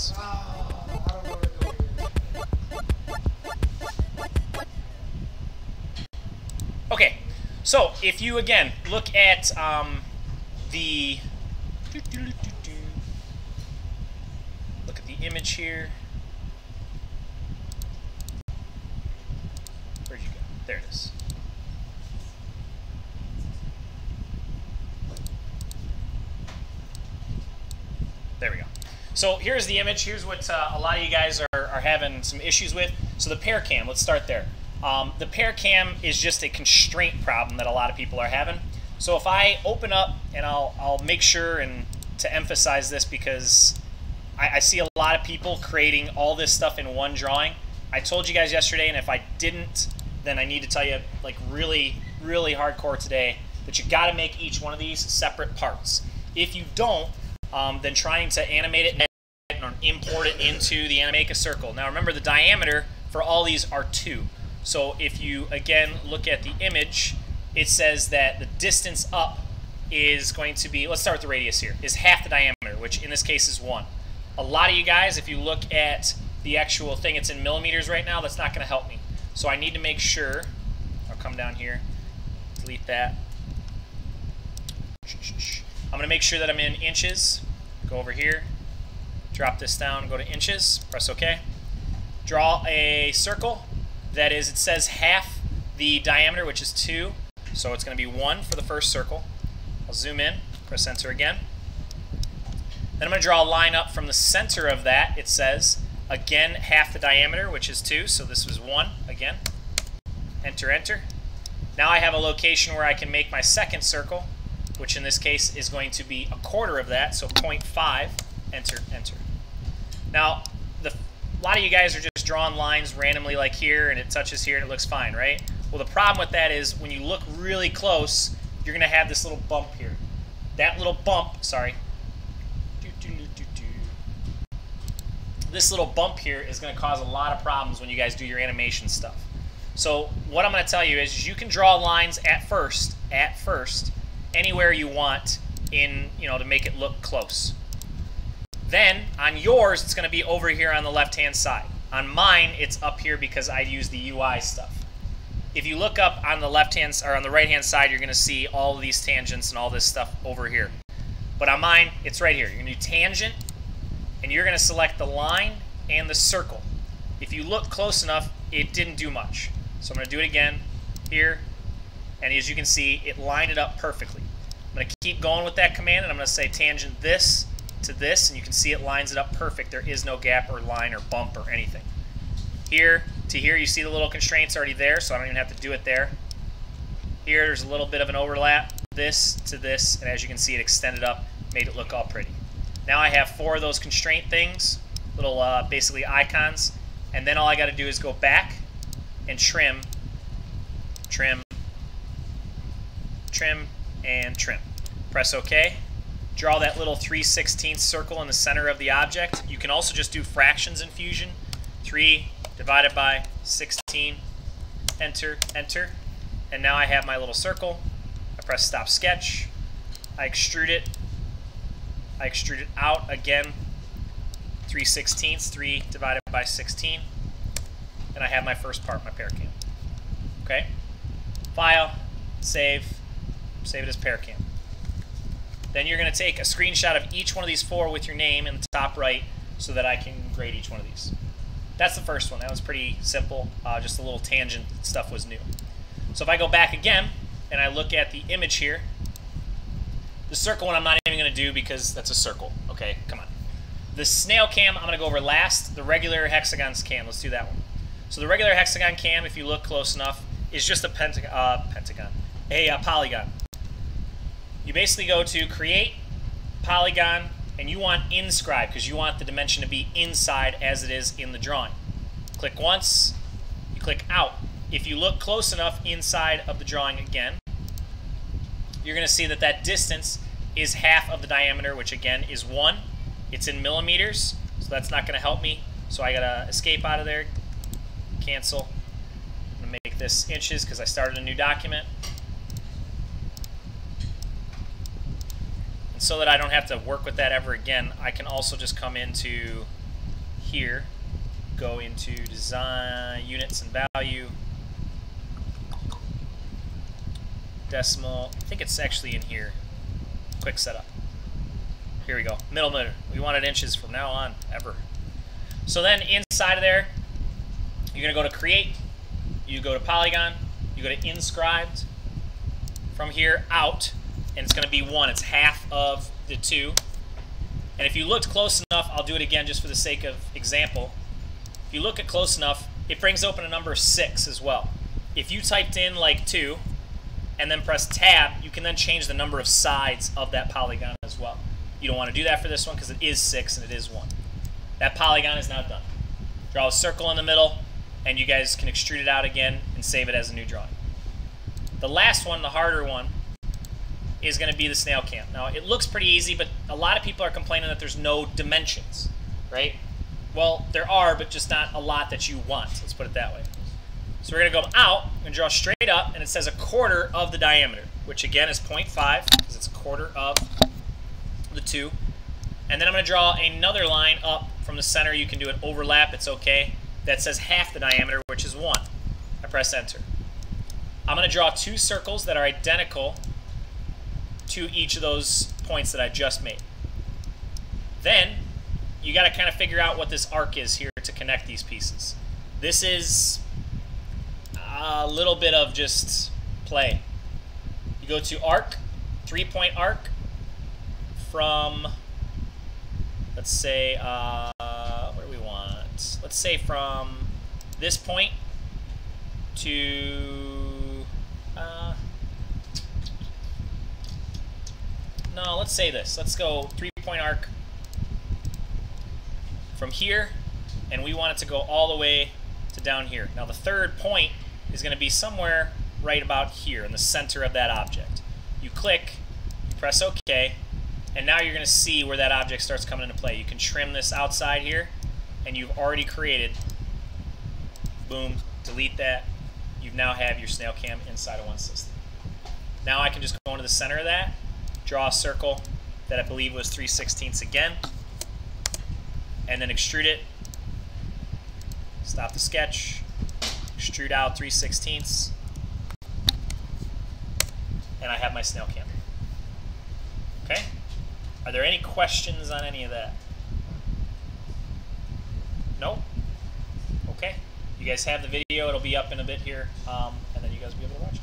this. Okay, so if you again look at the image here. Where'd you go? There it is. There we go. So here's the image. Here's what a lot of you guys are having some issues with. So the Pear cam, let's start there. The Pear cam is just a constraint problem that a lot of people are having. So if I open up, and I'll make sure and to emphasize this because I see a lot of people creating all this stuff in one drawing. I told you guys yesterday, and if I didn't, then I need to tell you like really, really hardcore today that you got to make each one of these separate parts. If you don't, then trying to animate it and import it into the make a circle. Now remember the diameter for all these are 2. So if you again look at the image, it says that the distance up is going to be, let's start with the radius here, is half the diameter, which in this case is 1. A lot of you guys, if you look at the actual thing, it's in millimeters right now, that's not going to help me. So I need to make sure, I'll come down here, delete that. I'm going to make sure that I'm in inches. Go over here, drop this down, go to inches, press OK. Draw a circle that is, it says half the diameter, which is 2. So it's going to be 1 for the first circle. I'll zoom in, press enter again. Then I'm going to draw a line up from the center of that. It says, again, half the diameter, which is 2. So this was 1, again. Enter, enter. Now I have a location where I can make my second circle, which in this case is going to be a quarter of that, so 0.5. Enter, enter. Now, a lot of you guys are just drawing lines randomly like here, and it touches here, and it looks fine, right? Well, the problem with that is when you look really close, you're going to have this little bump here. That little bump, sorry, this little bump here is going to cause a lot of problems when you guys do your animation stuff. So what I'm going to tell you is you can draw lines at first, anywhere you want in, to make it look close. Then on yours, it's going to be over here on the left-hand side. On mine, it's up here because I use the UI stuff. If you look up on the left-hand or on the right-hand side, you're going to see all of these tangents and all this stuff over here. But on mine, it's right here. You're going to do tangent, and you're going to select the line and the circle. If you look close enough, it didn't do much. So I'm going to do it again here, and as you can see, it lined it up perfectly. I'm going to keep going with that command, and I'm going to say tangent this to this, and you can see it lines it up perfect. There is no gap or line or bump or anything. Here to here, you see the little constraints already there, so I don't even have to do it there. Here, there's a little bit of an overlap, this to this, and as you can see, it extended up, made it look all pretty. Now I have 4 of those constraint things, little basically icons, and then all I got to do is go back and trim, trim, trim, and trim. Press OK. Draw that little 3/16 circle in the center of the object. You can also just do fractions in Fusion. 3 divided by 16. Enter, enter. And now I have my little circle. I press stop sketch. I extrude it. I extrude it out again. 3/16, 3 divided by 16. And I have my first part, my Pear cam. Okay? File, save it as Pear cam. Then you're going to take a screenshot of each one of these 4 with your name in the top right so that I can grade each one of these. That's the first one. That was pretty simple. Just a little tangent stuff was new. So if I go back again and I look at the image here, the circle one I'm not even going to do because that's a circle. Okay, come on. The Snail cam I'm going to go over last. The regular Hexagon cam, let's do that one. So the regular Hexagon cam, if you look close enough, is just a polygon. You basically go to create polygon, and you want inscribe because you want the dimension to be inside as it is in the drawing. Click once, you click out. If you look close enough inside of the drawing again, you're going to see that that distance is half of the diameter, which again is 1. It's in millimeters, so that's not going to help me. So I got to escape out of there, cancel. I'm going to make this inches because I started a new document. And so that I don't have to work with that ever again, I can also just come into here, go into design, units and value, decimal. I think it's actually in here. Quick setup. Here we go. Middle meter. We wanted inches from now on, ever. So then inside of there, you're going to go to create, you go to polygon, you go to inscribed, from here out, and it's going to be 1. It's half of the 2. And if you looked close enough, I'll do it again just for the sake of example. If you look at close enough, it brings open a number 6 as well. If you typed in like 2 and then press tab, you can then change the number of sides of that polygon as well. You don't want to do that for this one because it is 6 and it is 1. That polygon is now done. Draw a circle in the middle, and you guys can extrude it out again and save it as a new drawing. The last one, the harder one, is going to be the snail camp. Now, it looks pretty easy, but a lot of people are complaining that there's no dimensions, right? Well, there are, but just not a lot that you want. Let's put it that way. So we're going to go out and draw straight up, and it says 1/4 of the diameter, which again is 0.5, because it's 1/4 of the 2. And then I'm going to draw another line up from the center. You can do an overlap, it's okay. That says half the diameter, which is 1. I press enter. I'm going to draw 2 circles that are identical to each of those points that I just made. Then you got to kind of figure out what this arc is here to connect these pieces. This is a little bit of just play. You go to arc, 3-point arc from, let's say, what do we want? Let's say from this point to, no, let's say this. Let's go 3-point arc from here, and we want it to go all the way to down here. Now the third point is going to be somewhere right about here in the center of that object. You click, you press OK, and now you're going to see where that object starts coming into play. You can trim this outside here, and you've already created, boom, delete that. You now have your snail cam inside of one system. Now I can just go into the center of that, draw a circle that I believe was 3/16 again, and then extrude it. Stop the sketch, extrude out 3/16, and I have my snail cam. Okay? Are there any questions on any of that? No? Okay. You guys have the video. It'll be up in a bit here, and then you guys will be able to watch it.